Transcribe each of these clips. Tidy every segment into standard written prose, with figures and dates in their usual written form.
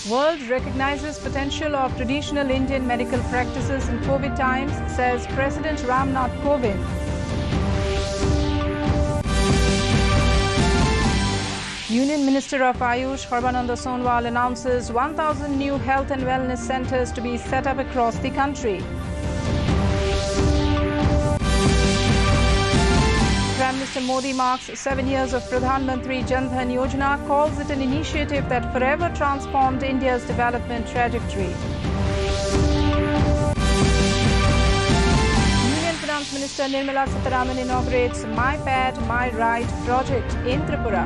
World recognizes potential of traditional Indian medical practices in COVID times, says President Ramnath Kovind. Union Minister of Ayush Sarbananda Sonowal announces 1,000 new health and wellness centers to be set up across the country. Prime Minister Modi marks 7 years of Pradhan Mantri Jan Dhan Yojana, calls it an initiative that forever transformed India's development trajectory. Union Finance Minister Nirmala Sitharaman inaugurates My Pad, My Right project in Tripura.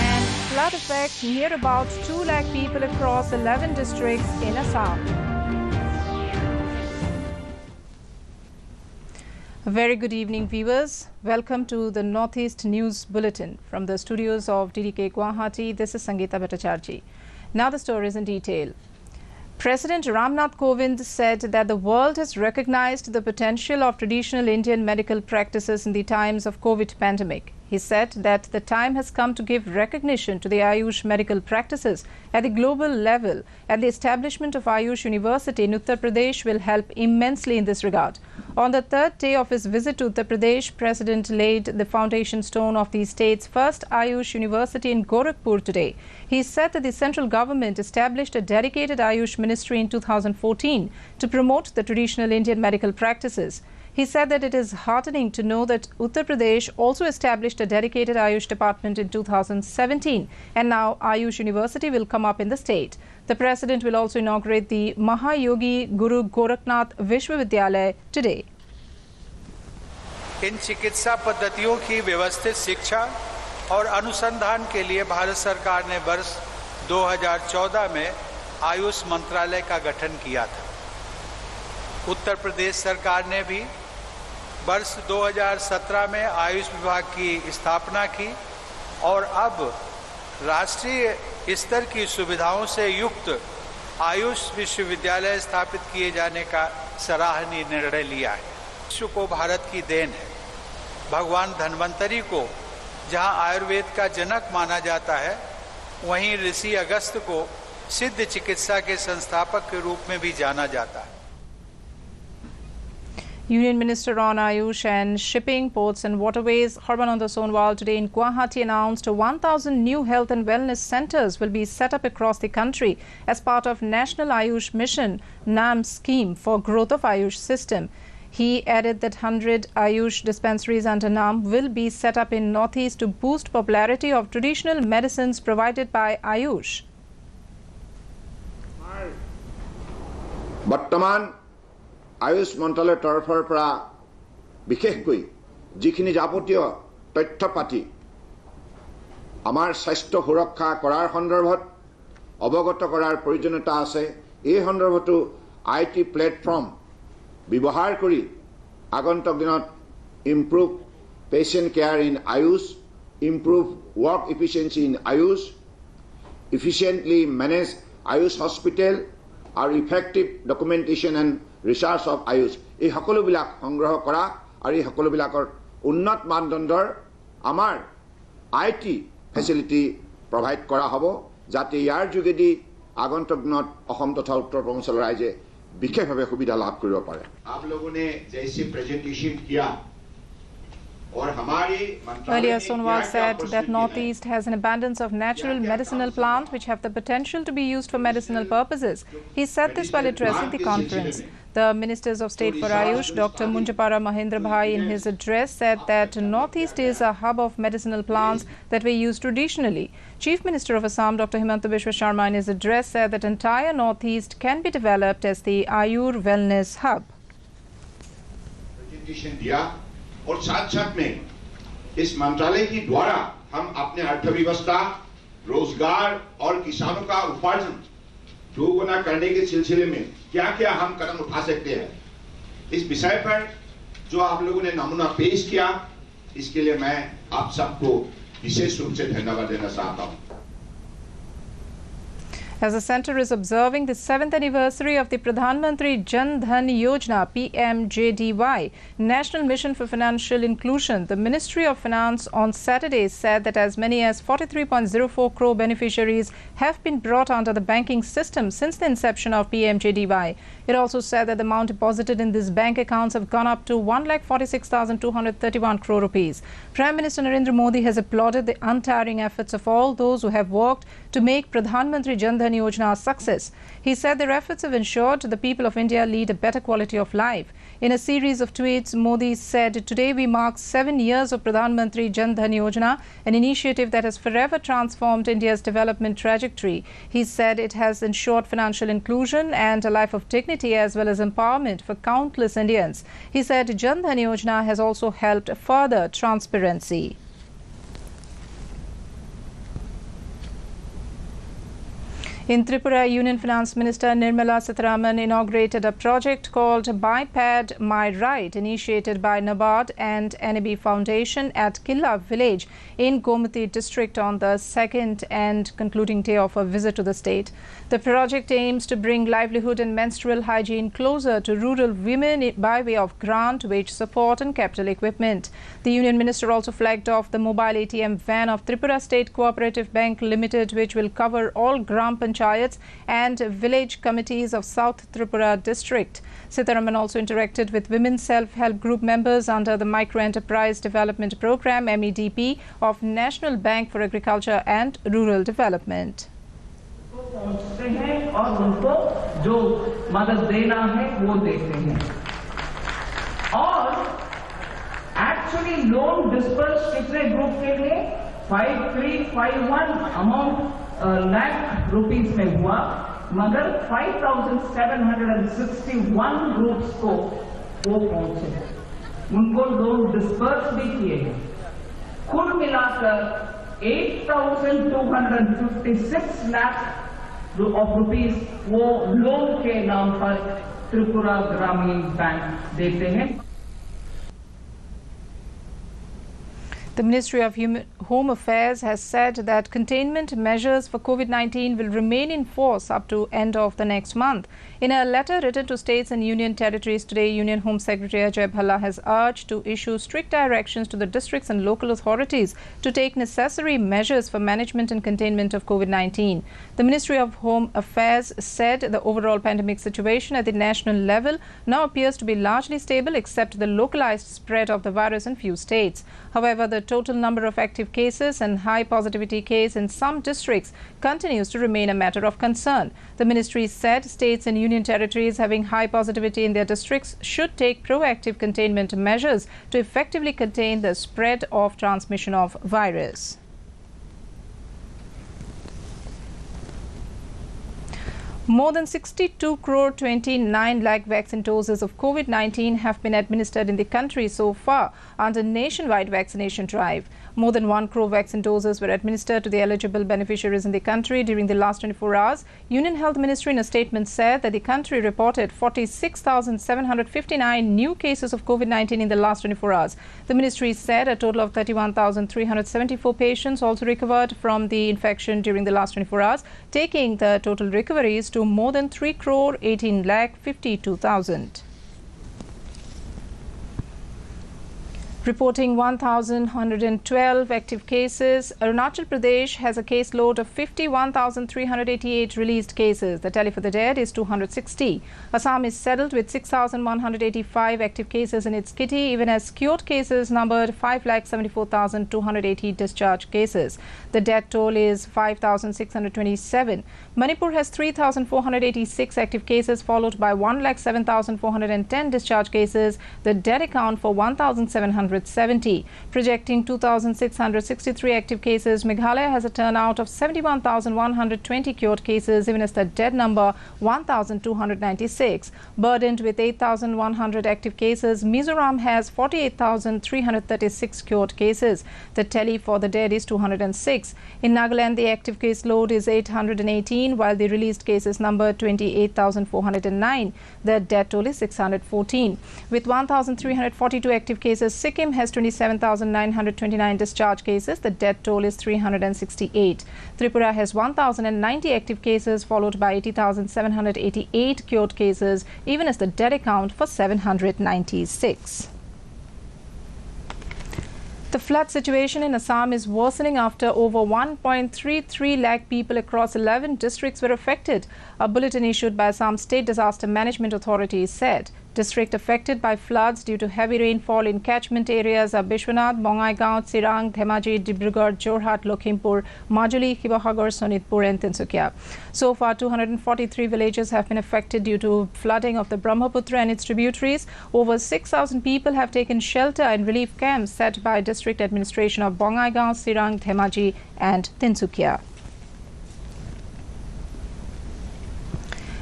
And flood effect near about 2 lakh people across 11 districts in Assam. A very good evening, viewers. Welcome to the Northeast News Bulletin. From the studios of DDK Guwahati, this is Sangeeta Bhattacharjee. Now the stories in detail. President Ramnath Kovind said that the world has recognized the potential of traditional Indian medical practices in the times of COVID pandemic. He said that the time has come to give recognition to the Ayush medical practices at the global level, and the establishment of Ayush University in Uttar Pradesh will help immensely in this regard. On the third day of his visit to Uttar Pradesh, President laid the foundation stone of the state's first Ayush University in Gorakhpur today. He said that the central government established a dedicated Ayush ministry in 2014 to promote the traditional Indian medical practices. He said that it is heartening to know that Uttar Pradesh also established a dedicated Ayush department in 2017, and now Ayush University will come up in the state. The president will also inaugurate the Mahayogi Guru Gorakhnath Vishwavidyalaya today. इन चिकित्सा पद्धतियों की व्यवस्थित शिक्षा और अनुसंधान के लिए भारत सरकार ने वर्ष 2014 में आयुष मंत्रालय का गठन किया था। उत्तर प्रदेश सरकार ने भी वर्ष 2017 में आयुष विभाग की स्थापना की और अब राष्ट्रीय स्तर की सुविधाओं से युक्त आयुष विश्वविद्यालय स्थापित किए जाने का सराहनीय निर्णय लिया है। विश्व को भारत की देन है। भगवान धन्वंतरी को जहां आयुर्वेद का जनक माना जाता है, वहीं ऋषि अगस्त को सिद्ध चिकित्सा के संस्थापक के रूप में भी जाना जाता है। Union Minister on Ayush and Shipping, Ports and Waterways, Sarbananda Sonowal, today in Guwahati announced 1,000 new health and wellness centers will be set up across the country as part of National Ayush Mission NAM scheme for growth of Ayush system. He added that 100 Ayush dispensaries under NAM will be set up in Northeast to boost popularity of traditional medicines provided by Ayush. Bartaman Ayush मंत्रालय तरफर পৰা বিশেষকৈ যিখিনি যাৱতীয় তথ্য পাতি আমাৰ স্বাস্থ্য সুৰক্ষা কৰাৰ সন্দৰ্ভত অৱগত কৰাৰ প্ৰয়োজনীয়তা আছে। এই সন্দৰ্ভতো আইটি প্লেটফৰ্ম ব্যৱহাৰ কৰি আগন্তুক দিনত improve patient care in Ayush, improve work efficiency in Ayush, efficiently manage Ayush hospital আৰু effective documentation and research of Ayush, এই সকলোবিলাক সংগ্ৰহ কৰা আৰু এই সকলোবিলাকৰ উন্নত মানদণ্ডৰ আমাৰ আইটি ফেসিলিটি প্রভাইড কৰা হ'ব, যাতে ইয়াৰ যোগেদি আগন্তুক দিনত অসম তথা উত্তৰ পূৰ্বাঞ্চলৰ ৰাইজে বিশেষভাৱে সুবিধা লাভ কৰিব পাৰে। आप लोगों ने जैसे प्रेजेंटेशन किया और हमारी Earlier, Sonowal said that Northeast has an abundance of natural medicinal plants which have the potential to be used for medicinal purposes. He said this while addressing the conference. The Ministers of State for Ayush, Dr. Munjapara Mahendra Bhai, in his address said that Northeast is a hub of medicinal plants that were used traditionally. Chief Minister of Assam, Dr. Himanta Biswa Sharma, in his address said that entire Northeast can be developed as the Ayur Wellness Hub. Presentation दिया और साथ-साथ में इस मंत्रालय की द्वारा हम अपने अर्थव्यवस्था, रोजगार और किसानों का उपार्जन दोगुना करने के सिलसिले में क्या-क्या हम कदम उठा सकते हैं, इस विषय पर जो आप लोगों ने नमूना पेश किया, इसके लिए मैं आप सबको विशेष रूप से धन्यवाद देना चाहता हूं। As the centre is observing the 7th anniversary of the Pradhan Mantri Jan Dhan Yojana PMJDY National Mission for Financial Inclusion, the Ministry of Finance on Saturday said that as many as 43.04 crore beneficiaries have been brought under the banking system since the inception of PMJDY. It also said that the amount deposited in these bank accounts have gone up to 1,46,231 crore rupees. Prime Minister Narendra Modi has applauded the untiring efforts of all those who have worked to make Pradhan Mantri Jan Dhan Yojana a success. He said their efforts have ensured the people of India lead a better quality of life. In a series of tweets, Modi said, "Today we mark 7 years of Pradhan Mantri Jan Dhan Yojana, an initiative that has forever transformed India's development trajectory." He said it has ensured financial inclusion and a life of dignity as well as empowerment for countless Indians. He said Jan Dhan Yojana has also helped further transparency. In Tripura, Union Finance Minister Nirmala Sitharaman inaugurated a project called BiPAD My Right, initiated by NABARD and NAB Foundation at Killa village in Gomati district on the second and concluding day of a visit to the state. The project aims to bring livelihood and menstrual hygiene closer to rural women by way of grant, wage support and capital equipment. The Union Minister also flagged off the mobile ATM van of Tripura State Cooperative Bank Limited, which will cover all Gram Panchayats and village committees of South Tripura district. Sitharaman also interacted with women self-help group members under the Micro Enterprise Development Program MEDP of National Bank for Agriculture and Rural Development. पहुंचते हैं और उनको जो मदद देना है वो देते हैं और एक्चुअली लोन डिस्पर्स कितने ग्रुप के लिए 5351 अमाउंट लाख रुपीस में हुआ मगर 5761 ग्रुप्स को वो पहुंचे उनको लोन डिस्पर्स भी किए हैं कुल मिलाकर 8,256 लाख of rupees वो लोन के नाम पर त्रिपुरा ग्रामीण बैंक देते हैं. The Ministry of Home Affairs has said that containment measures for COVID-19 will remain in force up to end of the next month. In a letter written to states and union territories today, Union Home Secretary Ajay Bhalla has urged to issue strict directions to the districts and local authorities to take necessary measures for management and containment of COVID-19. The Ministry of Home Affairs said the overall pandemic situation at the national level now appears to be largely stable except the localized spread of the virus in few states. However, the total number of active cases and high positivity case in some districts continues to remain a matter of concern. The ministry said states and union territories having high positivity in their districts should take proactive containment measures to effectively contain the spread of transmission of virus. More than 62 crore 29 lakh vaccine doses of COVID-19 have been administered in the country so far under nationwide vaccination drive. More than 1 crore vaccine doses were administered to the eligible beneficiaries in the country during the last 24 hours. Union Health Ministry in a statement said that the country reported 46,759 new cases of COVID-19 in the last 24 hours. The ministry said a total of 31,374 patients also recovered from the infection during the last 24 hours, taking the total recoveries to more than 3 crore 18 lakh 52,000. Reporting 1,112 active cases, Arunachal Pradesh has a caseload of 51,388 released cases. The tally for the dead is 260. Assam is settled with 6,185 active cases in its kitty, even as cured cases numbered 5,74,280 discharged cases. The death toll is 5,627. Manipur has 3,486 active cases, followed by 1,07,410 discharged cases. The dead account for 1,770. Projecting 2,663 active cases, Meghalaya has a turnout of 71,120 cured cases, even as the dead number 1,296. Burdened with 8,100 active cases, Mizoram has 48,336 cured cases. The tally for the dead is 206. In Nagaland, the active case load is 818, while the released cases number 28,409. The death toll is 614. With 1,342 active cases, Sikkim Sikkim has 27,929 discharge cases. The death toll is 368. Tripura has 1,090 active cases, followed by 80,788 cured cases, even as the dead account for 796. The flood situation in Assam is worsening after over 1.33 lakh people across 11 districts were affected. A bulletin issued by Assam State Disaster Management Authority said districts affected by floods due to heavy rainfall in catchment areas are Bishwanath, Bongaigaon, Chirang, Dhemaji, Dibrugarh, Jorhat, Lokhimpur, Majuli, Shivasagar, Sonitpur and Tinsukia. So far, 243 villages have been affected due to flooding of the Brahmaputra and its tributaries. Over 6,000 people have taken shelter in relief camps set by district administration of Bongaigaon, Chirang, Dhemaji and Tinsukia.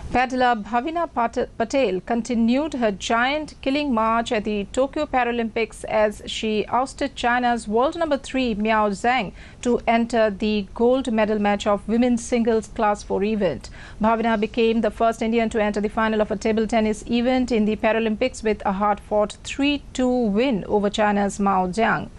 Paddler Bhavina Patel continued her giant killing march at the Tokyo Paralympics as she ousted China's world number 3 Miao Zhang to enter the gold medal match of women's singles class 4 event. Bhavina became the first Indian to enter the final of a table tennis event in the Paralympics with a hard-fought 3-2 win over China's Mao Zhang.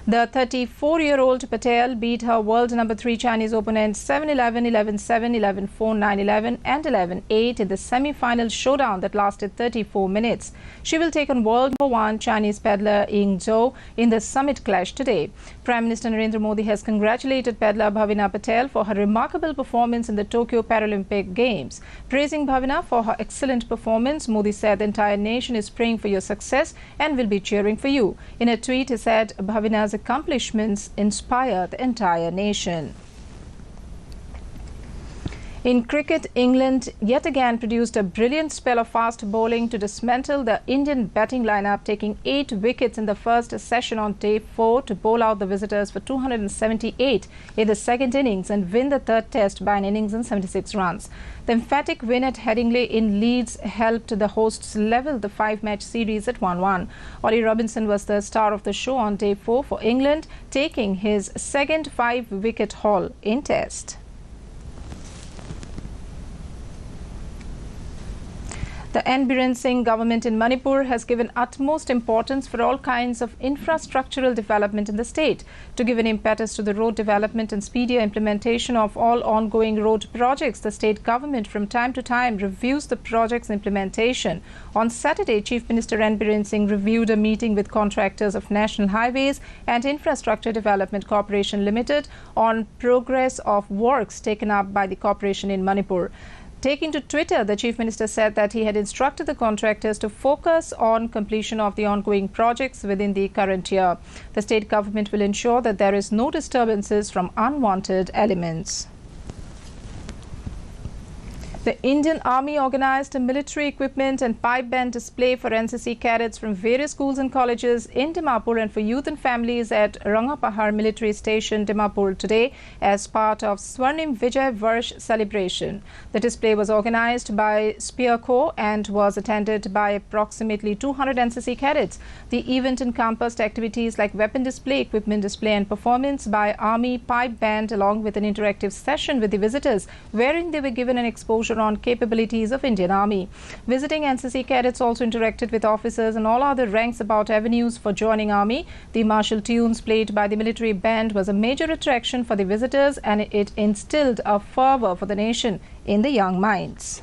The 34-year-old Patel beat her world number 3 Chinese opponent 7-11, 11-7, 11-4, 9-11 and 11-8 in the semi-final showdown that lasted 34 minutes. She will take on world number 1 Chinese paddler Ying Zhou in the summit clash today. Prime Minister Narendra Modi has congratulated paddler Bhavina Patel for her remarkable performance in the Tokyo Paralympic Games. Praising Bhavina for her excellent performance, Modi said the entire nation is praying for your success and will be cheering for you. In a tweet, he said Bhavina's accomplishments inspire the entire nation. In cricket, England yet again produced a brilliant spell of fast bowling to dismantle the Indian batting lineup, taking 8 wickets in the first session on day 4 to bowl out the visitors for 278 in the second innings and win the third test by an innings and 76 runs. The emphatic win at Headingley in Leeds helped the hosts level the 5-match series at 1-1. Ollie Robinson was the star of the show on day 4 for England, taking his second 5-wicket haul in test. The N. Biren Singh government in Manipur has given utmost importance for all kinds of infrastructural development in the state. To give an impetus to the road development and speedier implementation of all ongoing road projects, the state government from time to time reviews the project's implementation. On Saturday, Chief Minister N. Biren Singh reviewed a meeting with contractors of National Highways and Infrastructure Development Corporation Limited on progress of works taken up by the corporation in Manipur. Taking to Twitter, the Chief Minister said that he had instructed the contractors to focus on completion of the ongoing projects within the current year. The state government will ensure that there is no disturbances from unwanted elements. The Indian Army organized a military equipment and pipe band display for NCC cadets from various schools and colleges in Dimapur and for youth and families at Rangapahar Military Station, Dimapur today as part of Swarnim Vijay Varsh celebration. The display was organized by Spear Corps and was attended by approximately 200 NCC cadets. The event encompassed activities like weapon display, equipment display and performance by Army pipe band along with an interactive session with the visitors wherein they were given an exposure on capabilities of Indian Army. Visiting NCC cadets also interacted with officers and all other ranks about avenues for joining Army. The martial tunes played by the military band was a major attraction for the visitors and it instilled a fervor for the nation in the young minds.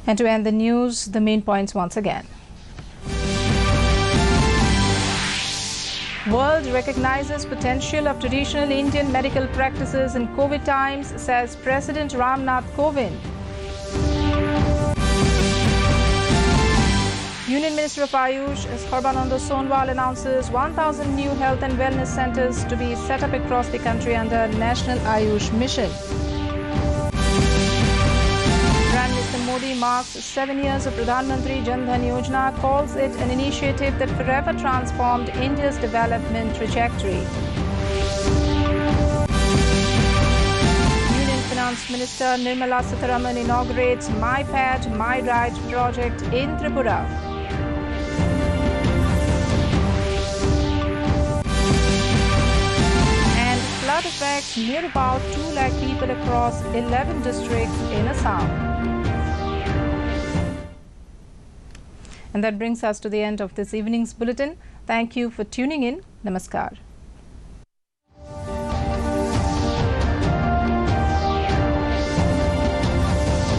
And to end the news, the main points once again. World recognizes potential of traditional Indian medical practices in COVID times, says President Ramnath Kovind. Union Minister of Ayush Sarbananda Sonowal announces 1,000 new health and wellness centers to be set up across the country under National Ayush Mission. Prime Minister Modi marks 7 years of Pradhan Mantri Jan Dhan Yojana, calls it an initiative that forever transformed India's development trajectory. Union Finance Minister Nirmala Sitharaman inaugurates My Pat, My Right project in Tripura. And flood affects near about 2 lakh people across 11 districts in Assam. And that brings us to the end of this evening's bulletin. Thank you for tuning in. Namaskar.